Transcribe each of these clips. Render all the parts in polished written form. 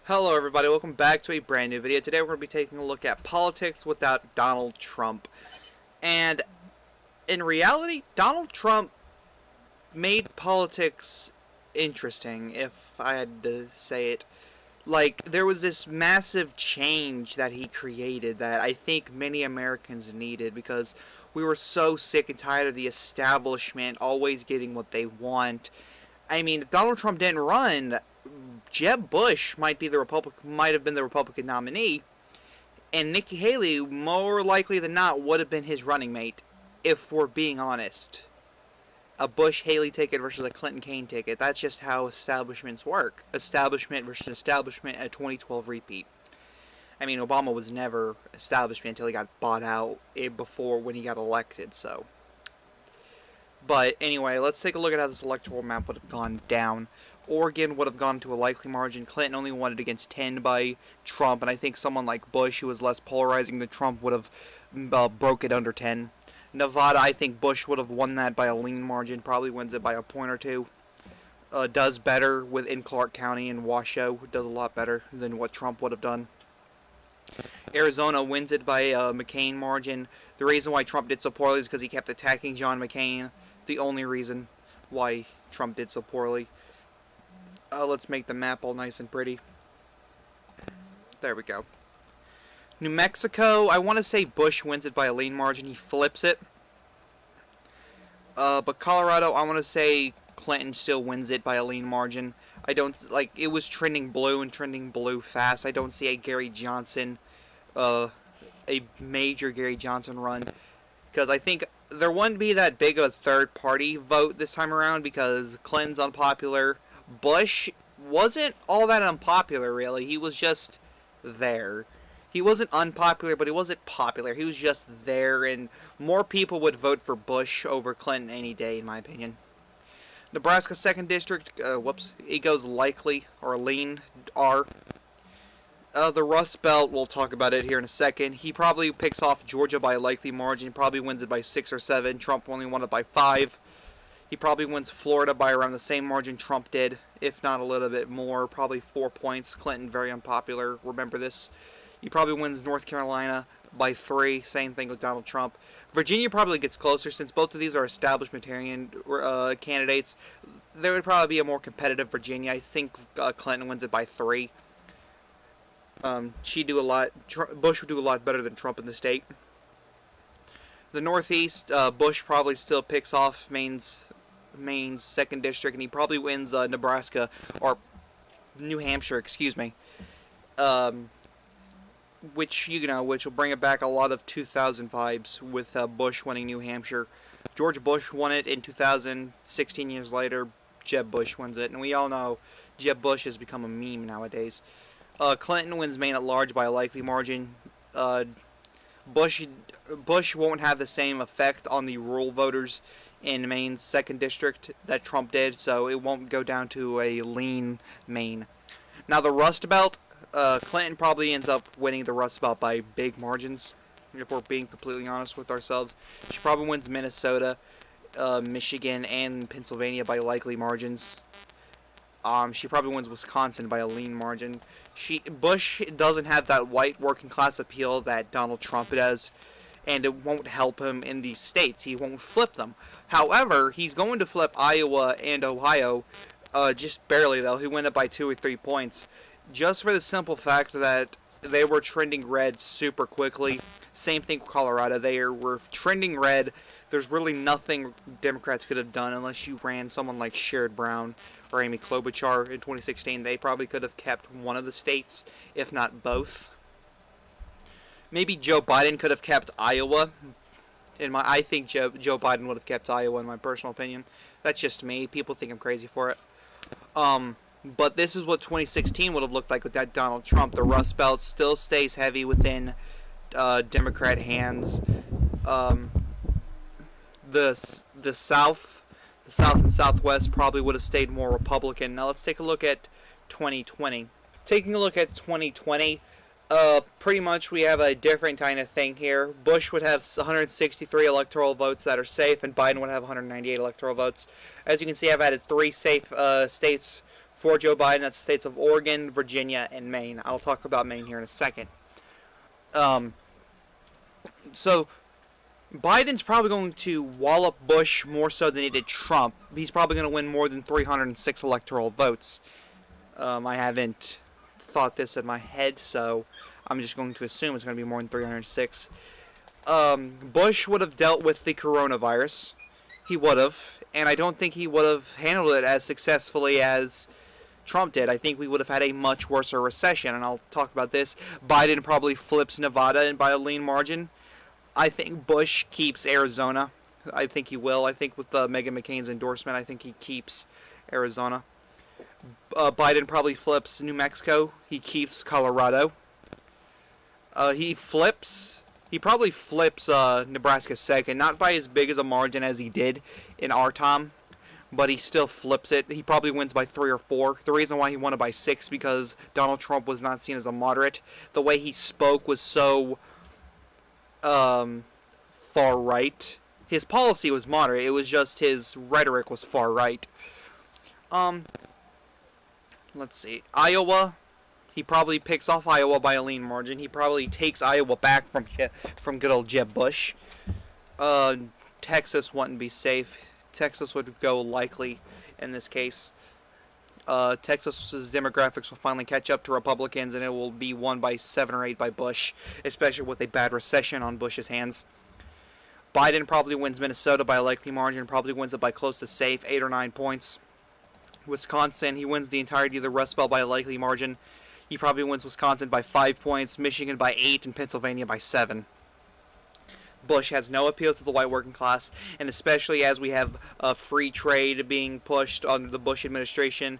Hello everybody, welcome back to a brand new video. Today we're going to be taking a look at politics without Donald Trump. And in reality, Donald Trump made politics interesting, if I had to say it. Like, there was this massive change that he created that I think many Americans needed because we were so sick and tired of the establishment always getting what they want. I mean, if Donald Trump didn't run, Jeb Bush might have been the Republican nominee, and Nikki Haley, more likely than not, would have been his running mate, if we're being honest. A Bush-Haley ticket versus a Clinton-Kaine ticket. That's just how establishments work. Establishment versus establishment, a 2012 repeat. I mean, Obama was never establishment until he got bought out before when he got elected, so. But anyway, let's take a look at how this electoral map would have gone down. Oregon would have gone to a likely margin. Clinton only won it against 10 by Trump, and I think someone like Bush, who was less polarizing than Trump, would have broke it under 10. Nevada, I think Bush would have won that by a lean margin, probably wins it by a point or two. Does better in Clark County and Washoe, does a lot better than what Trump would have done. Arizona wins it by a McCain margin. The reason why Trump did so poorly is because he kept attacking John McCain. The only reason why Trump did so poorly. Let's make the map all nice and pretty. There we go. New Mexico, I want to say Bush wins it by a lean margin. He flips it. But Colorado, I want to say Clinton still wins it by a lean margin. I don't, it was trending blue fast. I don't see a Gary Johnson, a major Gary Johnson run. Because I think there wouldn't be that big of a third-party vote this time around because Clinton's unpopular. Bush wasn't all that unpopular, really. He was just there. He wasn't unpopular, but he wasn't popular. He was just there, and more people would vote for Bush over Clinton any day, in my opinion. Nebraska 2nd District, it goes likely, or lean, R. The Rust Belt, we'll talk about it here in a second. He probably picks off Georgia by a likely margin. Probably wins it by 6 or 7. Trump only won it by 5. He probably wins Florida by around the same margin Trump did, if not a little bit more. Probably 4 points. Clinton, very unpopular. Remember this. He probably wins North Carolina by 3. Same thing with Donald Trump. Virginia probably gets closer since both of these are establishmentarian candidates. There would probably be a more competitive Virginia. I think Clinton wins it by 3. She'd do a lot. Bush would do a lot better than Trump in the state. The Northeast, Bush probably still picks off Maine's 2nd District, and he probably wins Nebraska or New Hampshire, excuse me. Which will bring it back a lot of 2000 vibes with Bush winning New Hampshire. George Bush won it in 2000. 16 years later, Jeb Bush wins it, and we all know Jeb Bush has become a meme nowadays. Clinton wins Maine at large by a likely margin. Bush won't have the same effect on the rural voters in Maine's 2nd District that Trump did, so it won't go down to a lean Maine. Now the Rust Belt, Clinton probably ends up winning the Rust Belt by big margins, if we're being completely honest with ourselves. She probably wins Minnesota, Michigan, and Pennsylvania by likely margins. She probably wins Wisconsin by a lean margin. Bush doesn't have that white working class appeal that Donald Trump does, and it won't help him in these states. He won't flip them. However, he's going to flip Iowa and Ohio, just barely though. He win it by 2 or 3 points, just for the simple fact that they were trending red super quickly. Same thing with Colorado. They were trending red. There's really nothing Democrats could have done unless you ran someone like Sherrod Brown or Amy Klobuchar in 2016. They probably could have kept one of the states, if not both. Maybe Joe Biden could have kept Iowa. I think Joe Biden would have kept Iowa, in my personal opinion. That's just me. People think I'm crazy for it. But this is what 2016 would have looked like with that Donald Trump. The Rust Belt still stays heavy within Democrat hands. The South and Southwest probably would have stayed more Republican. Now let's take a look at 2020. Taking a look at 2020, pretty much we have a different kind of thing here. Bush would have 163 electoral votes that are safe, and Biden would have 198 electoral votes. As you can see, I've added 3 safe states For Joe Biden, that's the states of Oregon, Virginia, and Maine. I'll talk about Maine here in a second. Um, so Biden's probably going to wallop Bush more so than he did Trump. He's probably going to win more than 306 electoral votes. I haven't thought this in my head, so I'm just going to assume it's going to be more than 306. Bush would have dealt with the coronavirus. He would have. And I don't think he would have handled it as successfully as Trump did. I think we would have had a much worse recession, and I'll talk about this. Biden probably flips Nevada by a lean margin. I think Bush keeps Arizona. I think he will. I think with Meghan McCain's endorsement, I think he keeps Arizona. Biden probably flips New Mexico. He keeps Colorado. He probably flips Nebraska second, not by as big as a margin as he did in our time, but he still flips it. He probably wins by 3 or 4. The reason why he won it by 6 because Donald Trump was not seen as a moderate. The way he spoke was so far right. His policy was moderate. It was just his rhetoric was far right. Let's see. Iowa. He probably picks off Iowa by a lean margin. He probably takes Iowa back from good old Jeb Bush. Texas wouldn't be safe. Texas would go likely in this case. Texas's demographics will finally catch up to Republicans, and it will be won by 7 or 8 by Bush, especially with a bad recession on Bush's hands. Biden probably wins Minnesota by a likely margin, probably wins it by close to safe, 8 or 9 points. Wisconsin, he wins the entirety of the Rust Belt by a likely margin. He probably wins Wisconsin by 5 points, Michigan by 8, and Pennsylvania by 7. Bush has no appeal to the white working class, and especially as we have free trade being pushed under the Bush administration,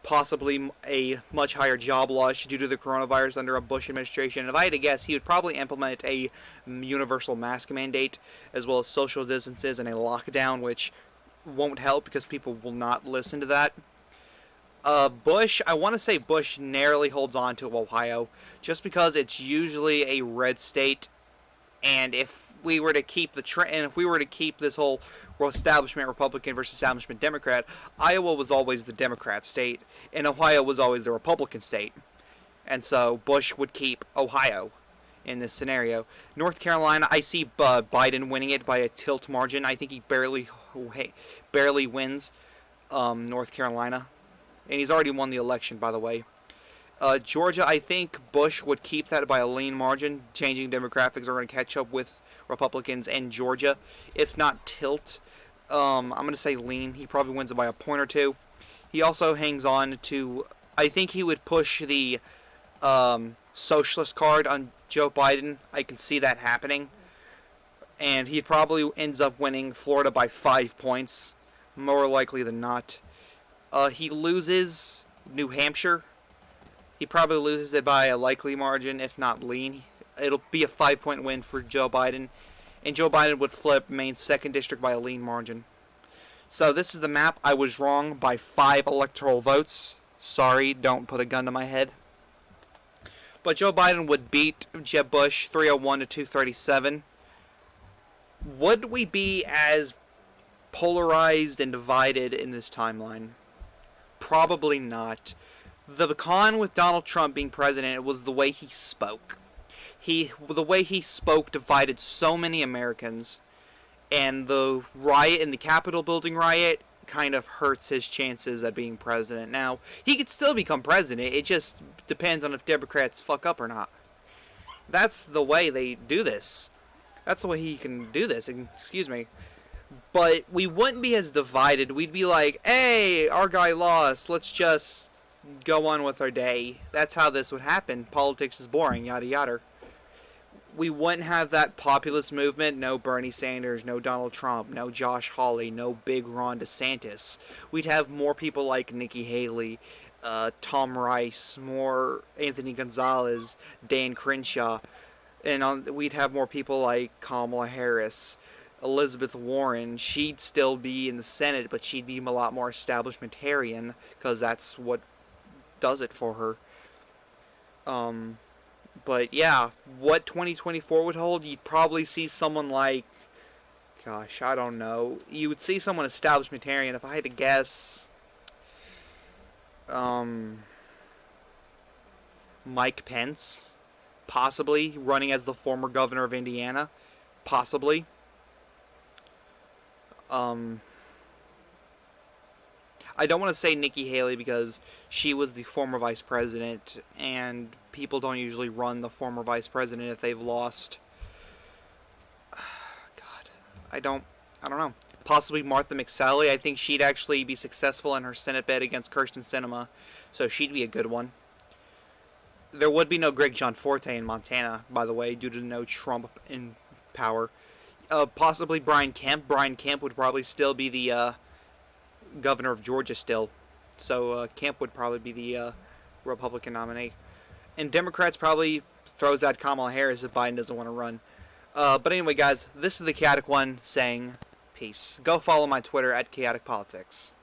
possibly a much higher job loss due to the coronavirus under a Bush administration. And if I had to guess, he would probably implement a universal mask mandate, as well as social distances and a lockdown, which won't help because people will not listen to that. Bush, I want to say Bush narrowly holds on to Ohio, just because it's usually a red state. And if we were to keep this whole establishment Republican versus establishment Democrat, Iowa was always the Democrat state, and Ohio was always the Republican state. And so Bush would keep Ohio in this scenario. North Carolina, I see Biden winning it by a tilt margin. I think he barely wins North Carolina. And he's already won the election, by the way. Georgia, I think Bush would keep that by a lean margin. Changing demographics are going to catch up with Republicans in Georgia. If not tilt, I'm going to say lean. He probably wins it by a point or 2. He also hangs on to... I think he would push the socialist card on Joe Biden. I can see that happening. And he probably ends up winning Florida by 5 points. More likely than not. He loses New Hampshire. He probably loses it by a likely margin, if not lean. It'll be a 5-point win for Joe Biden. And Joe Biden would flip Maine's 2nd district by a lean margin. So this is the map. I was wrong by 5 electoral votes. Sorry, don't put a gun to my head. But Joe Biden would beat Jeb Bush 301 to 237. Would we be as polarized and divided in this timeline? Probably not. The con with Donald Trump being president was the way he spoke. The way he spoke divided so many Americans, and the riot in the Capitol building riot kind of hurts his chances at being president. Now, he could still become president. It just depends on if Democrats fuck up or not. That's the way they do this. That's the way he can do this. Excuse me. But we wouldn't be as divided. We'd be like, hey, our guy lost. Let's just go on with our day. That's how this would happen. Politics is boring, yada yada. We wouldn't have that populist movement. No Bernie Sanders, no Donald Trump, no Josh Hawley, no big Ron DeSantis. We'd have more people like Nikki Haley, Tom Rice, more Anthony Gonzalez, Dan Crenshaw. And we'd have more people like Kamala Harris, Elizabeth Warren. She'd still be in the Senate, but she'd be a lot more establishmentarian, because that's what does it for her. But yeah, what 2024 would hold, you'd probably see someone like, gosh, I don't know. You would see someone establishmentarian. If I had to guess, Um, Mike Pence, possibly running as the former governor of Indiana, possibly. Um, I don't want to say Nikki Haley because she was the former vice president, and people don't usually run the former vice president if they've lost. God, I don't, I don't know. Possibly Martha McSally. I think she'd actually be successful in her Senate bid against Kirsten Sinema, so she'd be a good one. There would be no Greg Gianforte in Montana, by the way, due to no Trump in power. Possibly Brian Kemp. Brian Kemp would probably still be the governor of Georgia still. So Kemp would probably be the Republican nominee. And Democrats probably throws out Kamala Harris if Biden doesn't want to run. But anyway, guys, this is the Chaotic One saying peace. Go follow my Twitter at Chaotic Politics.